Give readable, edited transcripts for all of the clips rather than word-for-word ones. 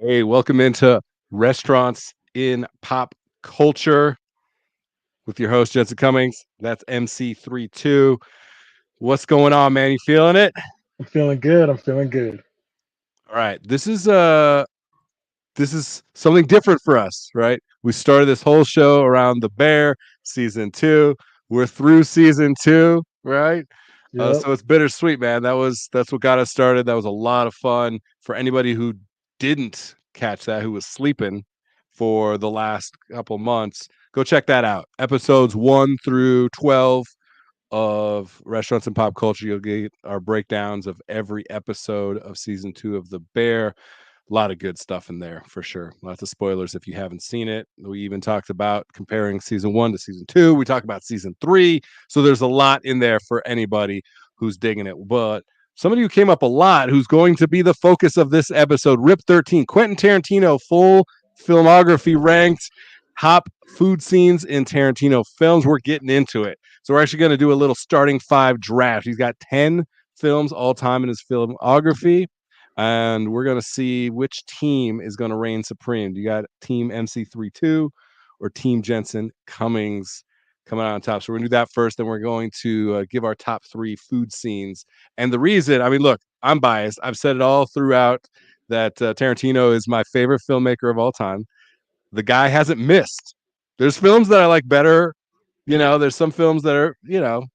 Hey, welcome into Restaurants in Pop Culture with your host, Jensen Cummings. That's MC32. What's going on, man? You feeling it? I'm feeling good. I'm feeling good. All right. This is something different for us, right? We started this whole show around The Bear, season 2. We're through season 2, right? Yep. So it's bittersweet, man. That's what got us started. That was a lot of fun for anybody who didn't catch that, who was sleeping for the last couple months. Go check that out. Episodes 1 through 12 of Restaurants and Pop Culture. You'll get our breakdowns of every episode of season 2 of The Bear. A lot of good stuff in there for sure. Lots of spoilers if you haven't seen it. We even talked about comparing season 1 to season 2. We talked about season 3. So there's a lot in there for anybody who's digging it. But somebody who came up a lot, who's going to be the focus of this episode, RIP013, Quentin Tarantino, full filmography ranked top food scenes in Tarantino films. We're getting into it. So we're actually going to do a little starting 5 draft. He's got 10 films all time in his filmography, and we're going to see which team is going to reign supreme. Do you got Team MC32 or Team Jensen Cummings coming out on top? So we're going to do that first. Then we're going to give our top 3 food scenes. And the reason, I mean, look, I'm biased. I've said it all throughout that Tarantino is my favorite filmmaker of all time. The guy hasn't missed. There's films that I like better. There's some films that are, Mhm.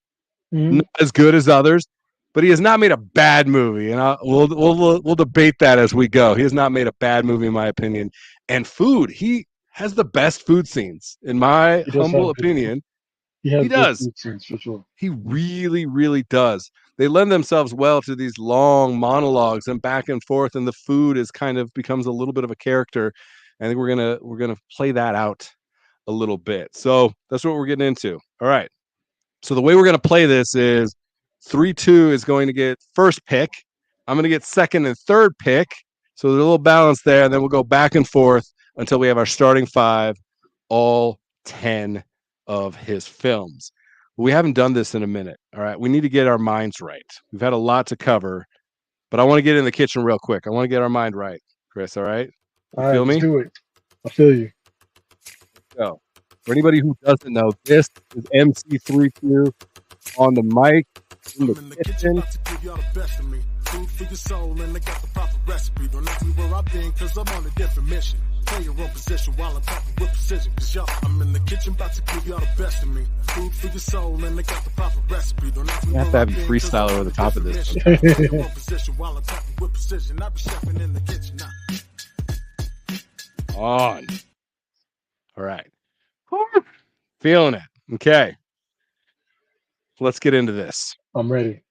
not as good as others, but he has not made a bad movie, and we'll debate that as we go. He has not made a bad movie, in my opinion. And food, he has the best food scenes, in my He does humble have good food. opinion. He He has good does. food scenes for sure. He really, really does. They lend themselves well to these long monologues and back and forth, and the food is kind of becomes a little bit of a character. I think we're gonna play that out a little bit. So that's what we're getting into. All right. So the way we're going to play this is 3-2 is going to get first pick. I'm going to get second and third pick. So there's a little balance there. And then we'll go back and forth until we have our starting 5, all 10 of his films. We haven't done this in a minute. All right. We need to get our minds right. We've had a lot to cover, but I want to get in the kitchen real quick. I want to get our mind right, Chris. All right. All You right, feel let's me? do it. I feel you. So, for anybody who doesn't know, this is MC32 on the mic in I'm in the the kitchen kitchen. about to give y'all the best of me. Food for your soul, and I got the proper recipe. Don't ask me where I've been, cause I'm on a different mission. Play your own position while I'm talking with precision. Cause y'all, I'm in the kitchen about to give y'all the best of me. Food for your soul, and I got the proper recipe. Don't ask me You have to where have I've you been, 'cause freestyle I'm over on the a top of different this. mission. Play your own position while I'm talking with precision. I be chefing in the kitchen now. On. All right. Feeling it. Okay. Let's get into this. I'm ready.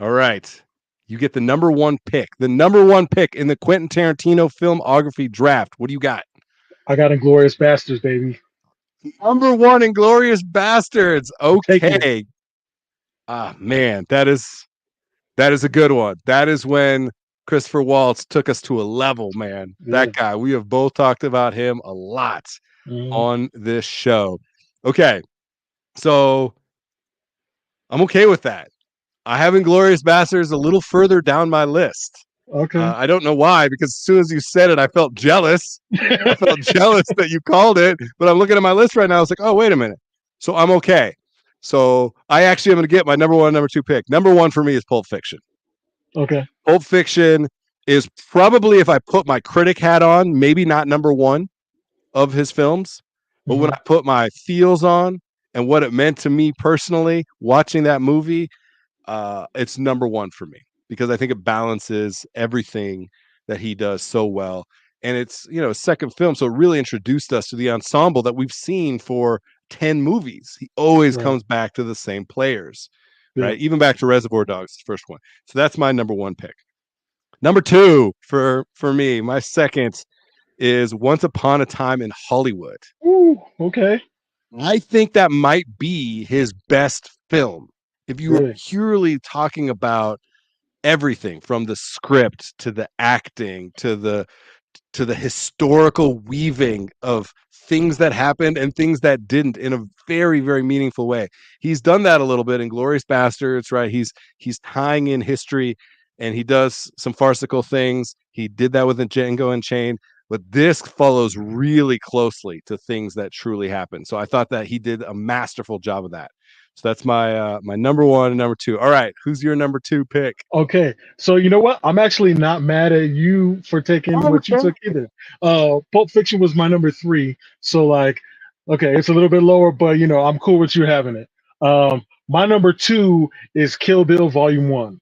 All right. You get the number 1 pick. The number 1 pick in the Quentin Tarantino filmography draft. What do you got? I got Inglorious Bastards, baby. Number 1, Inglorious Bastards. I'm taking it. Okay. Ah, man, that is a good one. That is when Christopher Waltz took us to a level, man. Yeah. That guy. We have both talked about him a lot Mhm. on this show. Okay. So I'm okay with that. I have Inglorious Bastards a little further down my list. Okay. I don't know why, because as soon as you said it, I felt jealous. I felt jealous that you called it, but I'm looking at my list right now. I was like, oh, wait a minute. So I'm okay. So I actually am going to get my number 1, number 2 pick. Number 1 for me is Pulp Fiction. Okay. Pulp Fiction is probably, if I put my critic hat on, maybe not number 1 of his films, but when Mhm. I put my feels on and what it meant to me personally watching that movie, it's number 1 for me because I think it balances everything that he does so well. And it's, a second film. So it really introduced us to the ensemble that we've seen for 10 movies. He always Right. comes back to the same players, Yeah. right? Even back to Reservoir Dogs, the first one. So that's my number 1 pick. Number 2 for me, my second is Once Upon a Time in Hollywood. Ooh. Okay. I think that might be his best film. If you were Really. purely talking about everything from the script to the acting to the historical weaving of things that happened and things that didn't in a very, very meaningful way. He's done that a little bit in Glorious Bastards, right? He's tying in history and he does some farcical things. He did that with Django Unchained, but this follows really closely to things that truly happened. So I thought that he did a masterful job of that. So that's my my number one and number two. All right, who's your number two pick? Okay, so you know what? I'm actually not mad at you for taking what you took either. Pulp Fiction was my number three, so like, okay, it's a little bit lower, but you know, I'm cool with you having it. My number two is Kill Bill Volume 1.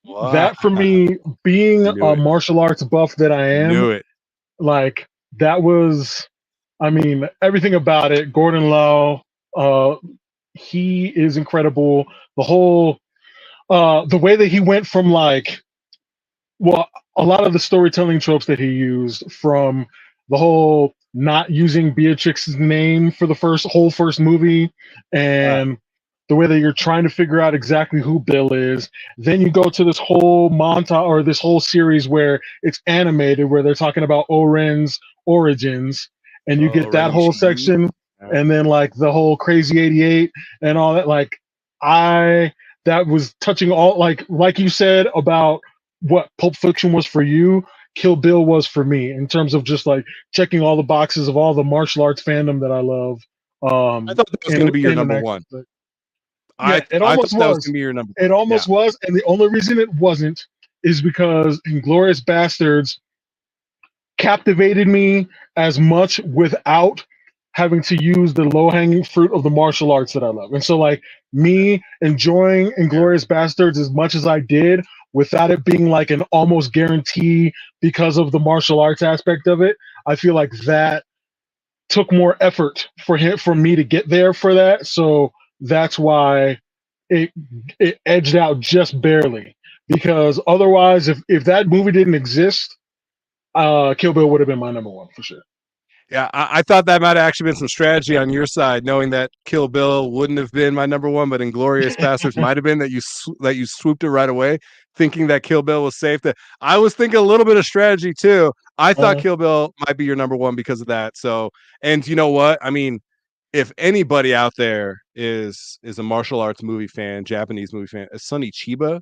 Wow. That for me, being a martial arts buff that I am, Knew it. like that was, I mean, everything about it. Gordon Lowe, he is incredible. The whole the way that he went from like, well, a lot of the storytelling tropes that he used, from the whole not using Beatrix's name for the first movie, and the way that you're trying to figure out exactly who Bill is. Then you go to this whole montage or this whole series where it's animated, where they're talking about Oren's origins, and you get that whole section, and then like the whole Crazy 88 and all that. Like that was touching all, like you said about what Pulp Fiction was for you, Kill Bill was for me, in terms of just like checking all the boxes of all the martial arts fandom that I love. I thought that was going to be your number one. Yeah, it almost was. That was going to be your number one. It almost was, and the only reason it wasn't is because Inglourious Bastards captivated me as much without having to use the low-hanging fruit of the martial arts that I love. And so like me enjoying Inglourious Bastards as much as I did without it being like an almost guarantee because of the martial arts aspect of it, I feel like that took more effort for me to get there for that. So that's why it edged out just barely, because otherwise if that movie didn't exist, Kill Bill would have been my number one for sure. Yeah, I thought that might have actually been some strategy on your side, knowing that Kill Bill wouldn't have been my number one, but Inglourious Bastards might have been, that you swooped it right away, thinking that Kill Bill was safe. That I was thinking a little bit of strategy too. I thought Kill Bill might be your number one because of that. So, and you know what? I mean, if anybody out there is a martial arts movie fan, Japanese movie fan, it's Sonny Chiba,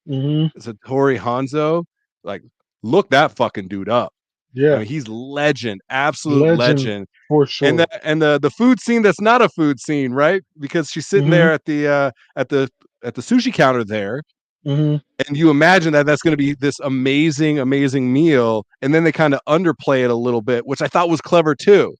it's a Tori Hanzo. Like, look that fucking dude up. Yeah, I mean, he's legend, absolute legend for sure. And the food scene that's not a food scene, right? Because she's sitting there at the sushi counter there, and you imagine that that's going to be this amazing meal, and then they kind of underplay it a little bit, which I thought was clever too.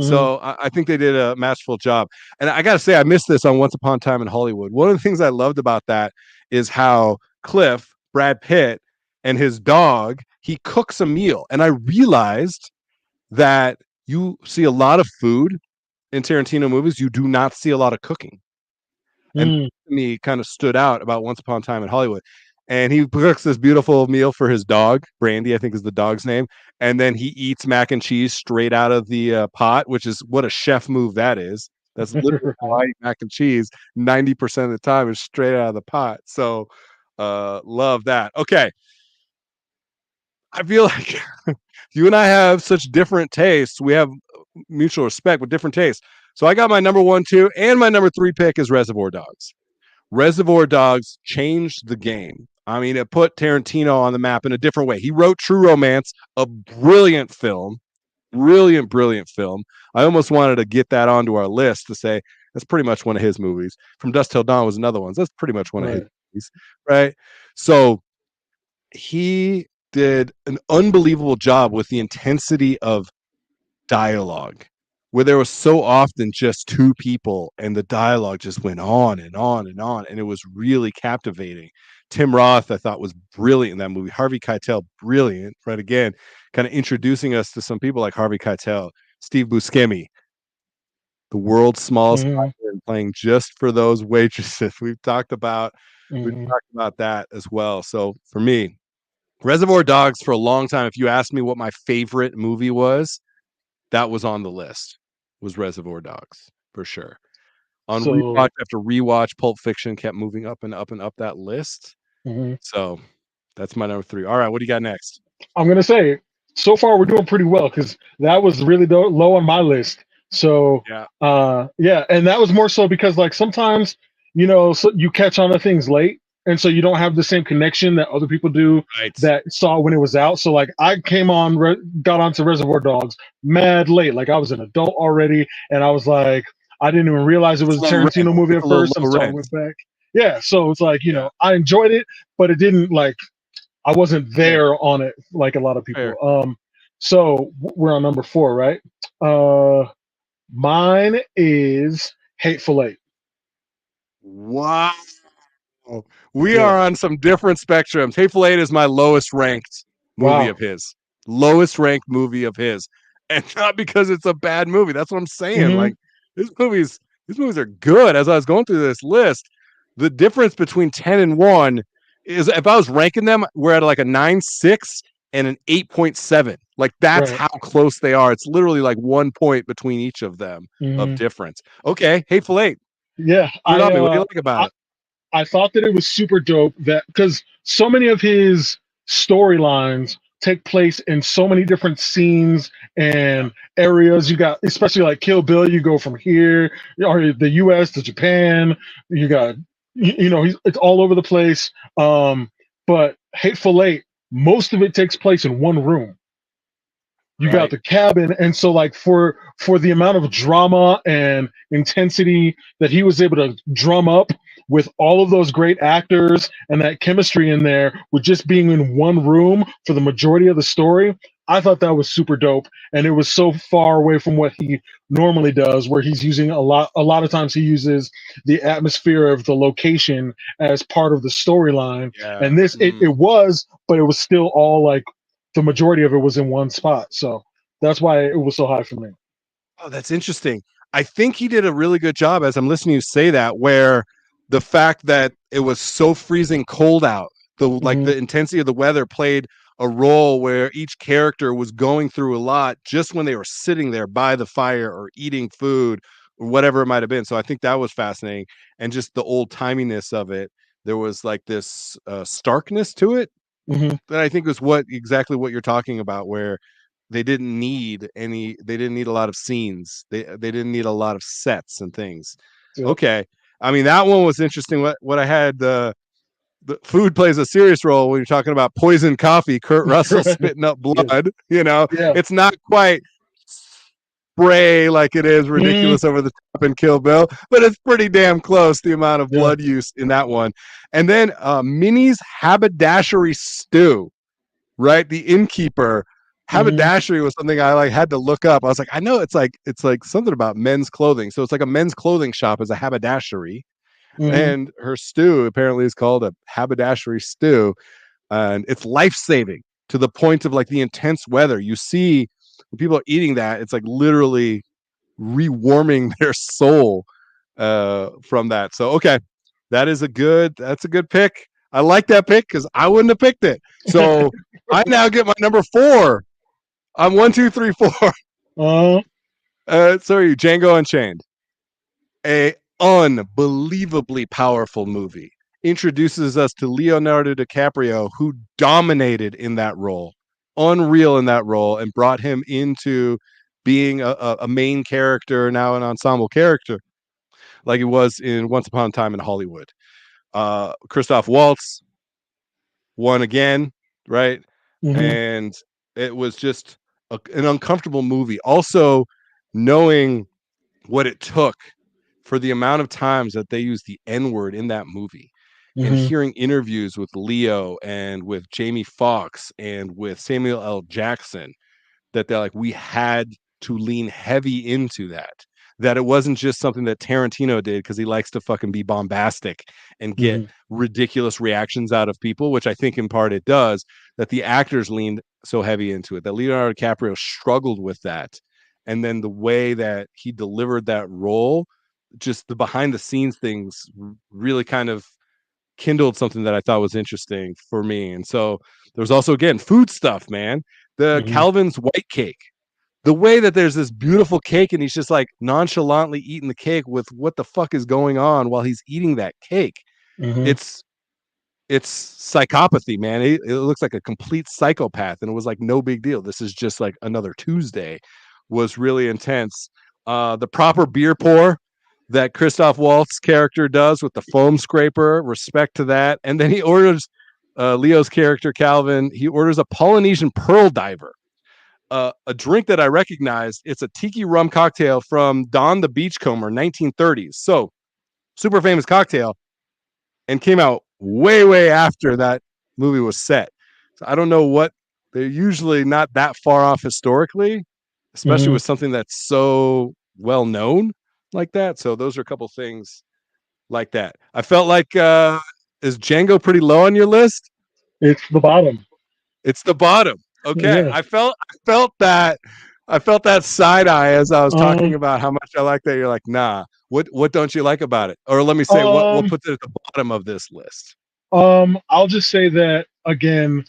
So I think they did a masterful job. And I got to say, I missed this on Once Upon a Time in Hollywood. One of the things I loved about that is how Cliff, Brad Pitt, and his dog, he cooks a meal. And I realized that you see a lot of food in Tarantino movies. You do not see a lot of cooking. And me kind of stood out about Once Upon a Time in Hollywood. And he cooks this beautiful meal for his dog, Brandy, I think is the dog's name. And then he eats mac and cheese straight out of the pot, which is what a chef move that is. That's literally how I eat mac and cheese 90% of the time is straight out of the pot. So love that. Okay. I feel like you and I have such different tastes. We have mutual respect with different tastes. So I got my number 1, 2, and my number 3 pick is Reservoir Dogs. Reservoir Dogs changed the game. I mean, it put Tarantino on the map in a different way. He wrote True Romance, a brilliant film, brilliant film. I almost wanted to get that onto our list to say that's pretty much one of his movies. From Dusk Till Dawn was another one. So that's pretty much one of his movies, right? So he did an unbelievable job with the intensity of dialogue, where there was so often just two people and the dialogue just went on and on and on, and it was really captivating. Tim Roth, I thought, was brilliant in that movie. Harvey Keitel, brilliant, right? Again, kind of introducing us to some people like Harvey Keitel, Steve Buscemi, the world's smallest violin, playing just for those waitresses. We've talked about that as well. So for me, Reservoir Dogs, for a long time, if you asked me what my favorite movie was, that was on the list, was Reservoir Dogs, for sure. On rewatch after rewatch, Pulp Fiction kept moving up and up and up that list. So that's my number 3. All right, what do you got next? I'm going to say, so far we're doing pretty well, because that was really low on my list. So, and that was more so because, like, sometimes, you know, so you catch on to things late. and so you don't have the same connection that other people do Right. that saw when it was out. So like I came on, got onto Reservoir Dogs mad late. Like I was an adult already, and I was like, I didn't even realize it was a Tarantino movie at first until I went back. Yeah, so it's like, you know, I enjoyed it, but it didn't like, I wasn't there on it like a lot of people. Fair. So we're on number 4, right? Mine is Hateful Eight. Wow. We Yeah. are on some different spectrums. Hateful Eight is my lowest ranked movie Wow. of his. Lowest ranked movie of his. And not because it's a bad movie. That's what I'm saying. Mhm. Like these movies are good. As I was going through this list, the difference between 10 and 1 is, if I was ranking them, we're at like a 9.6 and an 8.7. Like that's Right. how close they are. It's literally like 1 point between each of them of Mhm. difference. Okay, Hateful Eight. Yeah, Put it on me. What do you like about it? I thought that it was super dope that because so many of his storylines take place in so many different scenes and areas. You got, especially like Kill Bill, you go from here or the US to Japan. You got, you know, it's all over the place. But Hateful Eight, most of it takes place in one room. You got Right. the cabin, and so like for the amount of drama and intensity that he was able to drum up with all of those great actors and that chemistry in there with just being in one room for the majority of the story, I thought that was super dope. And it was so far away from what he normally does, where he's using a lot of times he uses the atmosphere of the location as part of the storyline. Yeah. And this it was, but it was still all like the majority of it was in one spot. So that's why it was so high for me. Oh, that's interesting. I think he did a really good job, as I'm listening to you say that, where the fact that it was so freezing cold out, the intensity of the weather played a role where each character was going through a lot just when they were sitting there by the fire or eating food or whatever it might have been. So I think that was fascinating. And just the old timiness of it. There was like this starkness to it that I think was exactly what you're talking about, where they didn't need a lot of scenes. They didn't need a lot of sets and things. Yep. Okay. I mean, that one was interesting. What I had, the food plays a serious role when you're talking about poison coffee, Kurt Russell spitting up blood, you know, it's not quite spray like it is ridiculous over the top in Kill Bill, but it's pretty damn close, the amount of blood use in that one. And then Minnie's haberdashery stew, right? The innkeeper haberdashery was something I like had to look up. I was like, I know it's like something about men's clothing. So it's like a men's clothing shop is a haberdashery. And her stew apparently is called a haberdashery stew. And it's life-saving to the point of like the intense weather. You see when people are eating that, it's like literally rewarming their soul from that. So, okay. That's a good pick. I like that pick because I wouldn't have picked it. So I now get my number 4. I'm 1, 2, 3, 4. Sorry, Django Unchained. A unbelievably powerful movie. Introduces us to Leonardo DiCaprio, who dominated in that role, unreal in that role, and brought him into being a main character, now an ensemble character, like it was in Once Upon a Time in Hollywood. Christoph Waltz won again, right? And it was just an uncomfortable movie. Also, knowing what it took for the amount of times that they used the N-word in that movie, and hearing interviews with Leo and with Jamie Foxx and with Samuel L. Jackson, that they're like, we had to lean heavy into that it wasn't just something that Tarantino did because he likes to fucking be bombastic and get ridiculous reactions out of people, which I think in part it does, that the actors leaned so heavy into it, that Leonardo DiCaprio struggled with that. And then the way that he delivered that role, just the behind the scenes things really kind of kindled something that I thought was interesting for me. And so there's also, again, food stuff, man. The Calvin's white cake, the way that there's this beautiful cake and he's just like nonchalantly eating the cake with what the fuck is going on while he's eating that cake. It's psychopathy, man. It looks like a complete psychopath. And it was like, no big deal. This is just like another Tuesday. Was really intense. The proper beer pour, that Christoph Waltz character does with the foam scraper. Respect to that. And then he orders Leo's character, Calvin, he orders a Polynesian pearl diver, a drink that I recognized. It's a tiki rum cocktail from Don the Beachcomber, 1930s. So super famous cocktail, and came out way, way after that movie was set. So I don't know what, they're usually not that far off historically, especially with something that's so well known like that. So those are a couple things like that. I felt like is Django pretty low on your list? It's the bottom. It's the bottom. Okay. Yeah. I felt that side eye as I was talking about how much I like that. You're like, nah, what don't you like about it? Or let me say what puts it at the bottom of this list? I'll just say that again,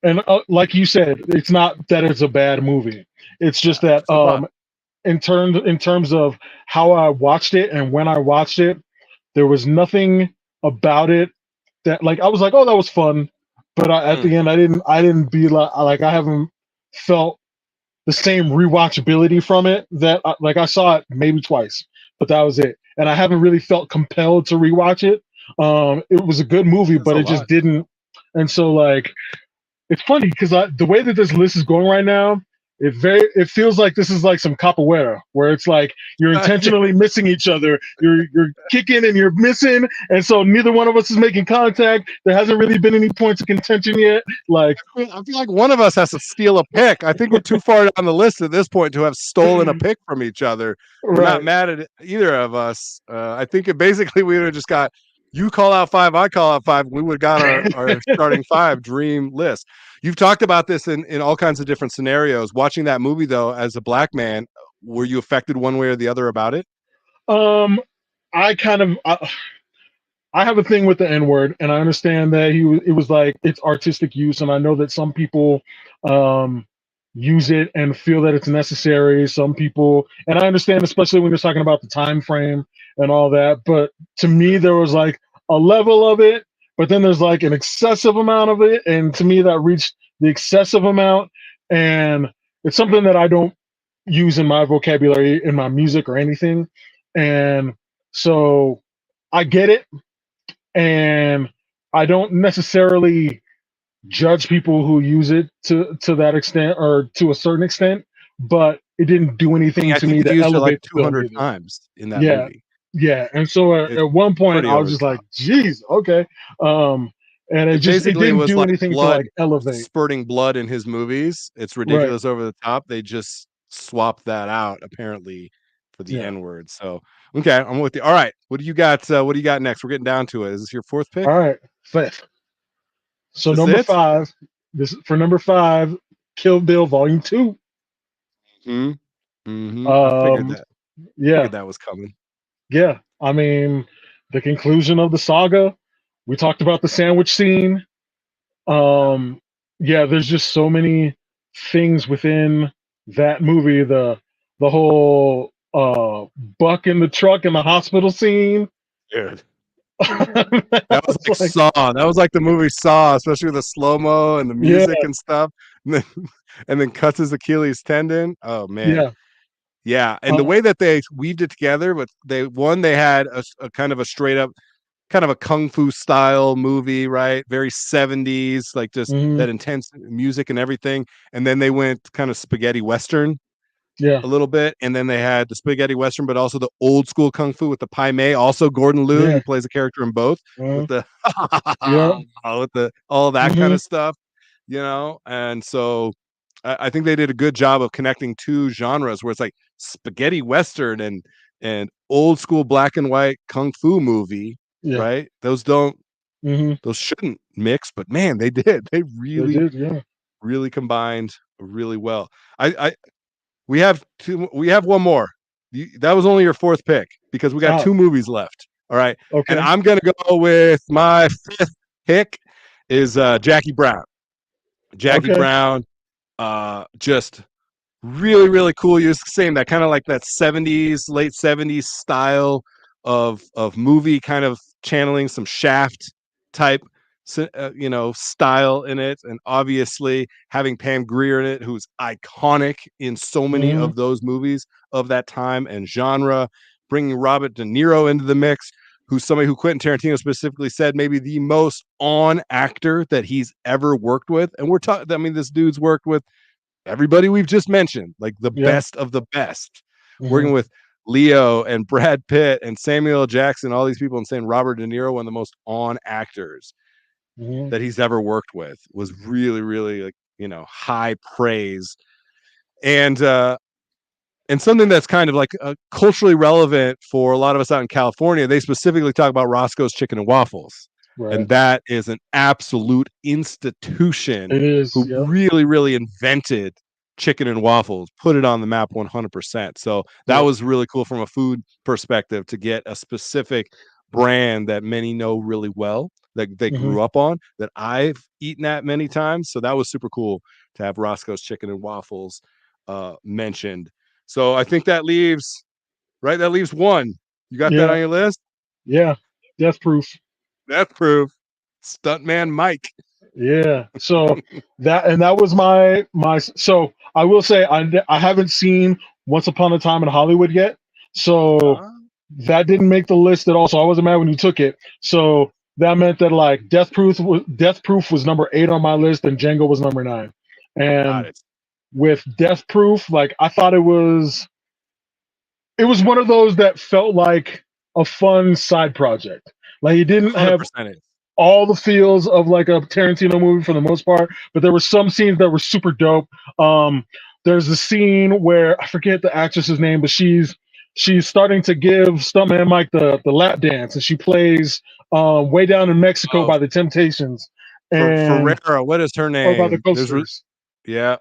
and like you said, it's not that it's a bad movie. It's just that in terms of how I watched it and when I watched it, there was nothing about it that, like, I was like, oh, that was fun, but at the end, I didn't be like I haven't felt the same rewatchability from it. That like I saw it maybe twice, but that was it, and I haven't really felt compelled to rewatch it. It was a good movie, but it just didn't. And so, like, it's funny because the way that this list is going right now, it feels like this is like some capoeira, where it's like you're intentionally missing each other. You're kicking and you're missing, and so neither one of us is making contact. There hasn't really been any points of contention yet. Like, I feel like one of us has to steal a pick. I think we're too far down the list at this point to have stolen a pick from each other. We're not mad at either of us. I think it basically we would have just got, you call out 5, I call out 5. We would have got our starting 5 dream list. You've talked about this in all kinds of different scenarios. Watching that movie, though, as a black man, were you affected one way or the other about it? I have a thing with the N-word, and I understand that it was like it's artistic use, and I know that some people use it and feel that it's necessary. Some people, and I understand, especially when you're talking about the time frame and all that. But to me, there was like a level of it, but then there's like an excessive amount of it, and to me, that reached the excessive amount, and it's something that I don't use in my vocabulary, in my music or anything, and so I get it, and I don't necessarily judge people who use it to that extent or to a certain extent, but it didn't do anything to me to elevate like 200 times in that movie. Yeah, and so at one point I was just like, "Geez, okay," and it didn't do anything to like elevate. Spurting blood in his movies, it's ridiculous over the top. They just swapped that out apparently for the N-word. So okay, I'm with you. All right, what do you got? What do you got next? We're getting down to it. Is this your 4th pick? All right, 5th. So number 5. For number 5, Kill Bill Volume 2. I figured that. Yeah, figured that was coming. Yeah, I mean, the conclusion of the saga. We talked about the sandwich scene. There's just so many things within that movie. The whole Buck in the truck in the hospital scene. Dude. That was like Saw. That was like the movie Saw, especially with the slow-mo and the music and stuff. And then cuts his Achilles tendon. Oh man. Yeah. And the way that they weaved it together, but they had a kind of a straight up kind of a kung fu style movie, right? Very 70s, like just that intense music and everything. And then they went kind of spaghetti western. A little bit, and then they had the spaghetti western, but also the old school kung fu with the Pai Mei. Also, Gordon Liu, who plays a character in both, with the with the all that kind of stuff, you know. And so, I think they did a good job of connecting two genres, where it's like spaghetti western and old school black and white kung fu movie, right? Those don't, those shouldn't mix, but man, they did. They really combined really well. We have one more. That was only your 4th pick because we got 2 movies left. All right. Okay. And I'm going to go with my 5th pick is Jackie Brown. Jackie Brown, just really, really cool. You're saying that kind of like that 70s, late 70s style of movie, kind of channeling some Shaft type style in it, and obviously having Pam Grier in it, who's iconic in so many of those movies of that time and genre. bringing Robert De Niro into the mix, who's somebody who Quentin Tarantino specifically said maybe the most on actor that he's ever worked with. And we're talking, I mean, this dude's worked with everybody we've just mentioned, like the best of the best, working with Leo and Brad Pitt and Samuel L. Jackson, all these people, and saying Robert De Niro, one of the most on actors that he's ever worked with, was really, really, like, you know, high praise. And something that's kind of like culturally relevant for a lot of us out in California, they specifically talk about Roscoe's Chicken and Waffles. Right. And that is an absolute institution. It is, who really, really invented chicken and waffles, put it on the map 100%. So that was really cool from a food perspective to get a specific brand that many know really well, that they grew up on, that I've eaten at many times. So that was super cool to have Roscoe's Chicken and Waffles mentioned. So I think that leaves one. You got that on your list? Yeah. Death Proof. Death Proof. Stuntman Mike. Yeah. So that was my. So I will say I haven't seen Once Upon a Time in Hollywood yet. So that didn't make the list at all. So I wasn't mad when you took it. So that meant that like Death Proof was number 8 on my list and Django was number 9. And with Death Proof, like I thought it was one of those that felt like a fun side project. Like it didn't 100%. have all the feels of like a Tarantino movie for the most part, but there were some scenes that were super dope. There's a scene where I forget the actress's name, but she's starting to give Stuntman Mike the lap dance, and she plays Way Down in Mexico by the Temptations. And Ferrera, what is her name? Or by the Coasters. Yeah.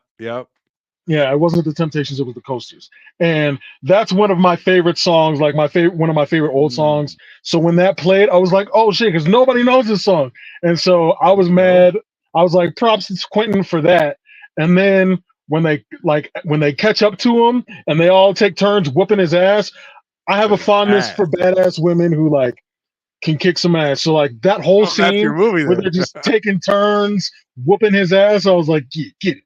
Yeah, it wasn't the Temptations, it was the Coasters. And that's one of my favorite songs, like one of my favorite old songs. So when that played, I was like, oh shit, because nobody knows this song. And so I was mad. I was like, props to Quentin for that. And then when they catch up to him and they all take turns whooping his ass, I have a fondness for badass women who like can kick some ass. So like that whole scene where they're just taking turns whooping his ass, I was like, get that.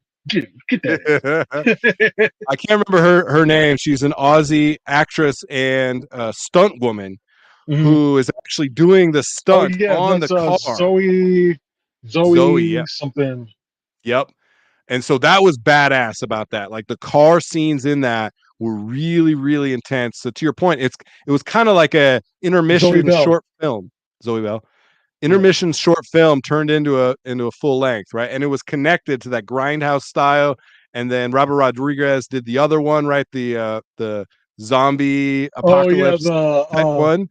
I can't remember her name. She's an Aussie actress and stunt woman who is actually doing the stunt on the car. Zoe something. Yep. And so that was badass about that. Like the car scenes in that were really, really intense. So to your point, it was kind of like a intermission short film. Zoe Bell. Intermission short film turned into a full length, right? And it was connected to that Grindhouse style. And then Robert Rodriguez did the other one, right? The zombie apocalypse one.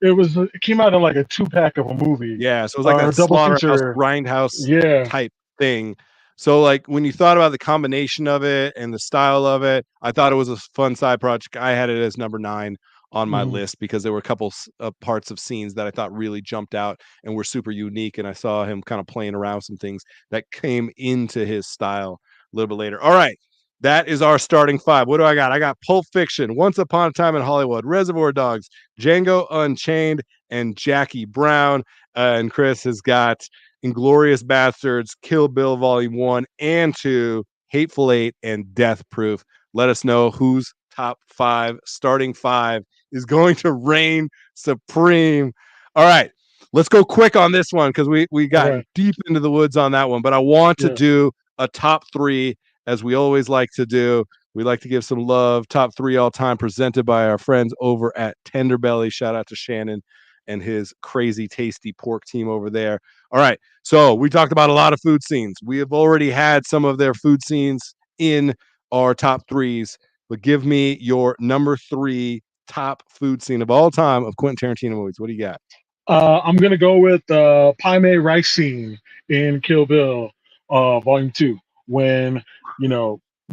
It came out in like a 2-pack of a movie. Yeah, so it was like a slaughterhouse Grindhouse type thing. So like when you thought about the combination of it and the style of it, I thought it was a fun side project. I had it as number 9 on my list because there were a couple of parts of scenes that I thought really jumped out and were super unique. And I saw him kind of playing around with some things that came into his style a little bit later. All right. That is our starting 5. What do I got? I got Pulp Fiction, Once Upon a Time in Hollywood, Reservoir Dogs, Django Unchained, and Jackie Brown. And Chris has got Inglourious Bastards, Kill Bill Volume 1 and 2, Hateful Eight, and Death Proof. Let us know whose top 5, starting 5, is going to reign supreme. All right, let's go quick on this one because we got deep into the woods on that one. But I want to do a top 3, as we always like to do. We like to give some love. Top 3 all time, presented by our friends over at Tender Belly. Shout out to Shannon and his crazy tasty pork team over there. All right, so we talked about a lot of food scenes. We have already had some of their food scenes in our top 3s, but give me your number 3 top food scene of all time of Quentin Tarantino movies. What do you got? I'm gonna go with Pai Mei rice scene in Kill Bill, Volume 2, when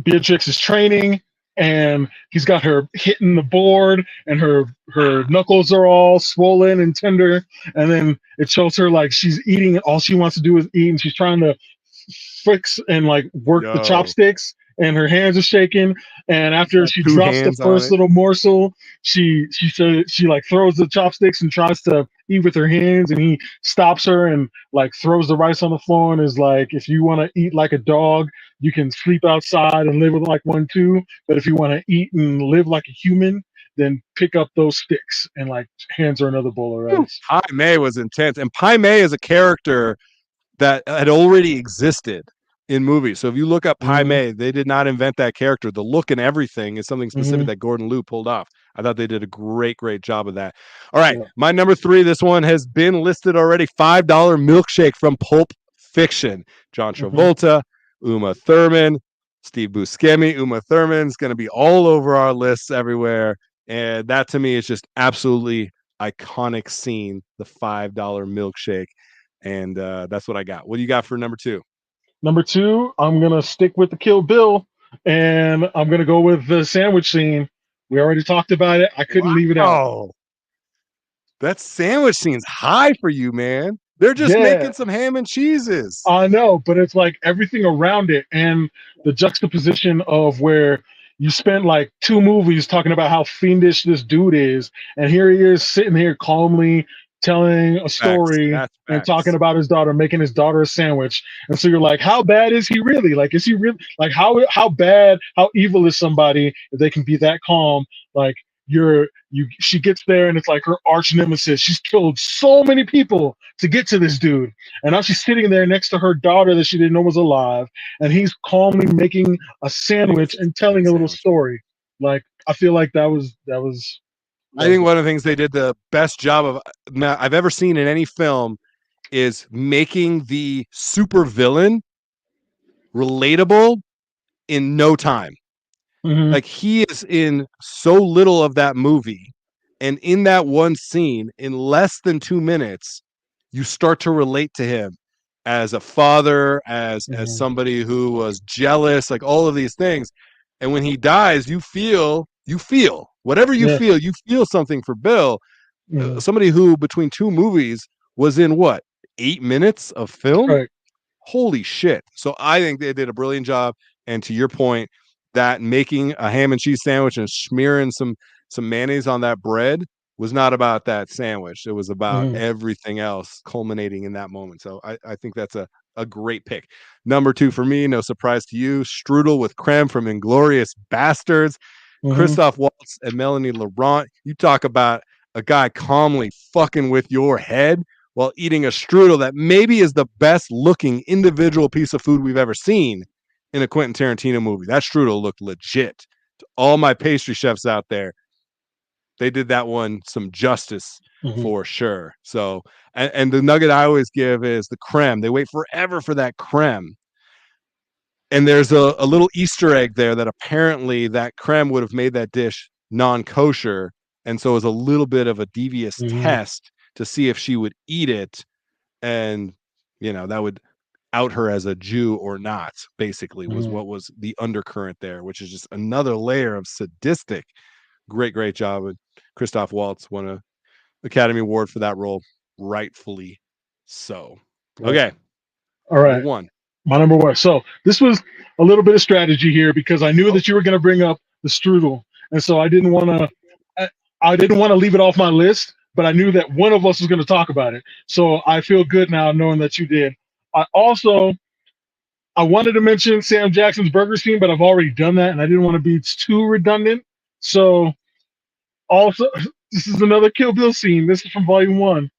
Beatrix is training and he's got her hitting the board and her knuckles are all swollen and tender, and then it shows her like she's eating and all she wants to do is eat, and she's trying to fix and like work the chopsticks, and her hands are shaking, and after she drops the first little morsel, she like throws the chopsticks and tries to eat with her hands, and he stops her and like throws the rice on the floor and is like, if you want to eat like a dog, you can sleep outside and live with like one too, but if you want to eat and live like a human, then pick up those sticks and like hands her another bowl of rice. Pai Mei was intense, and Pai Mei is a character that had already existed in movies. So if you look up Pai Mei, they did not invent that character. The look and everything is something specific that Gordon Liu pulled off. I thought they did a great job of that. All right, my number 3. This one has been listed already. $5 milkshake from Pulp Fiction. John Travolta, Uma Thurman, Steve Buscemi. Uma Thurman's going to be all over our lists everywhere. And that to me is just absolutely iconic scene, the $5 milkshake. And that's what I got. What do you got for number 2? Number 2, I'm going to stick with the Kill Bill, and I'm going to go with the sandwich scene. We already talked about it. I couldn't leave it out. Oh, that sandwich scene's high for you, man. They're just making some ham and cheeses. I know, but it's like everything around it and the juxtaposition of where you spent like 2 movies talking about how fiendish this dude is, and here he is sitting here calmly telling a story and talking about his daughter, making his daughter a sandwich. And so you're like, how bad is he really? Like, is he really like how bad, how evil is somebody if they can be that calm? Like she gets there and it's like her arch nemesis. She's killed so many people to get to this dude. And now she's sitting there next to her daughter that she didn't know was alive. And he's calmly making a sandwich and telling a little story. Like, I feel like that was I think one of the things they did the best job of I've ever seen in any film is making the super villain relatable in no time. Like, he is in so little of that movie, and in that one scene, in less than 2 minutes, you start to relate to him as a father, as somebody who was jealous, like all of these things. And when he dies, you feel whatever you feel something for Bill. Somebody who between 2 movies was in what, 8 minutes of film? Right. Holy shit. So I think they did a brilliant job. And to your point, that making a ham and cheese sandwich and smearing some mayonnaise on that bread was not about that sandwich. It was about everything else culminating in that moment. So I think that's a great pick. Number 2 for me, no surprise to you, strudel with creme from Inglourious Bastards. Christoph Waltz and Melanie Laurent. You talk about a guy calmly fucking with your head while eating a strudel that maybe is the best looking individual piece of food we've ever seen in a Quentin Tarantino movie. That strudel looked legit. To all my pastry chefs out there, they did that one some justice for sure. So, and the nugget I always give is the creme. They wait forever for that creme. And there's a little Easter egg there that apparently that creme would have made that dish non-kosher. And so it was a little bit of a devious test to see if she would eat it. And, that would out her as a Jew or not, basically, was what was the undercurrent there, which is just another layer of sadistic. Great job. And Christoph Waltz won an Academy Award for that role, rightfully so. Okay. All right. One. My number 1. So this was a little bit of strategy here because I knew that you were going to bring up the strudel, and so I didn't want to leave it off my list, but I knew that one of us was going to talk about it. So I feel good now knowing that you did. I wanted to mention Sam Jackson's burger scene, but I've already done that, and I didn't want to be too redundant. So also, this is another Kill Bill scene. This is from Volume 1.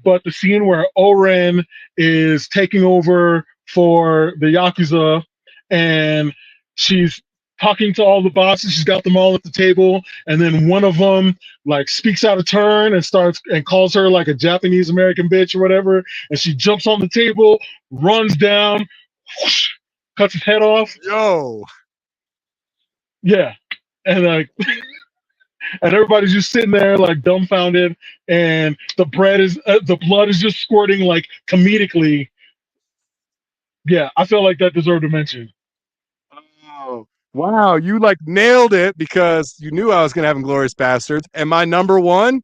But the scene where Oren is taking over for the Yakuza, and she's talking to all the bosses. She's got them all at the table, and then one of them like speaks out of turn and starts and calls her like a Japanese American bitch or whatever, and she jumps on the table, runs down, whoosh, cuts his head off. Yo. Yeah. And like and everybody's just sitting there like dumbfounded, and the blood is just squirting like comedically. Yeah, I feel like that deserved a mention. Oh, wow, you like nailed it because you knew I was gonna have Inglourious Bastards. And my number 1,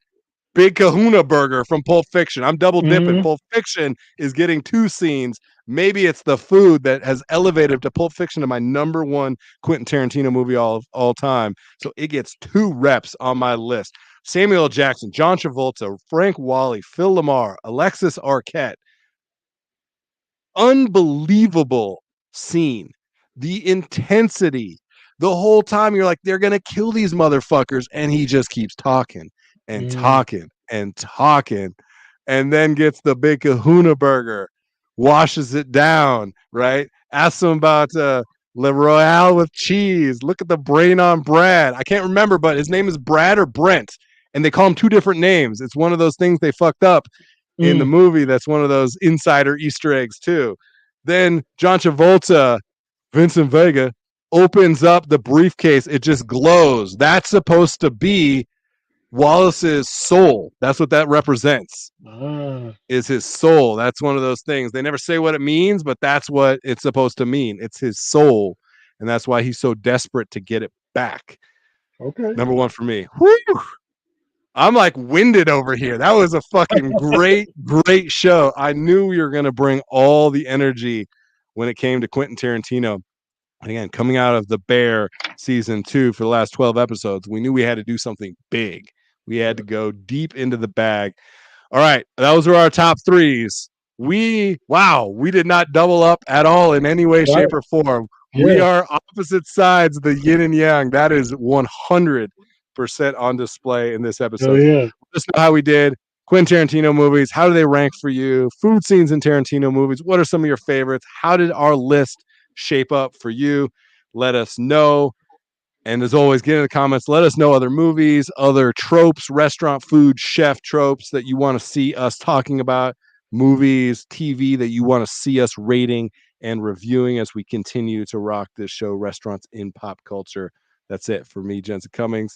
Big Kahuna Burger from Pulp Fiction. I'm double dipping. Pulp Fiction is getting 2 scenes. Maybe it's the food that has elevated to Pulp Fiction to my number 1 Quentin Tarantino movie all time. So it gets 2 reps on my list. Samuel L. Jackson, John Travolta, Frank Whaley, Phil Lamar, Alexis Arquette. Unbelievable scene. The intensity, The whole time you're like, they're gonna kill these motherfuckers, and he just keeps talking and talking and talking, and then gets the big kahuna burger, washes it down, right? Asks him about Le Royale with cheese. Look at the brain on Brad. I can't remember, but his name is Brad or Brent, and they call him two different names. It's one of those things they fucked up in the movie. That's one of those insider Easter eggs too. Then John Travolta, Vincent Vega, opens up the briefcase. It just glows. That's supposed to be Wallace's soul. That's what that represents. Is his soul. That's one of those things. They never say what it means, but that's what it's supposed to mean. It's his soul, and that's why he's so desperate to get it back. Okay. Number one for me. Whew. I'm like winded over here. That was a fucking great show. I knew we were going to bring all the energy when it came to Quentin Tarantino. And again, coming out of The Bear season 2 for the last 12 episodes, we knew we had to do something big. We had to go deep into the bag. All right, those were our top threes. We did not double up at all in any way, shape, or form. Yeah. We are opposite sides of the yin and yang. That is 100% on display in this episode. Yeah. Let us know how we did. Quentin Tarantino movies, how do they rank for you? Food scenes in Tarantino movies, what are some of your favorites? How did our list shape up for you? Let us know. And as always, get in the comments. Let us know other movies, other tropes, restaurant food, chef tropes that you want to see us talking about, movies, TV that you want to see us rating and reviewing as we continue to rock this show, Restaurants in Pop Culture. That's it for me, Jensen Cummings.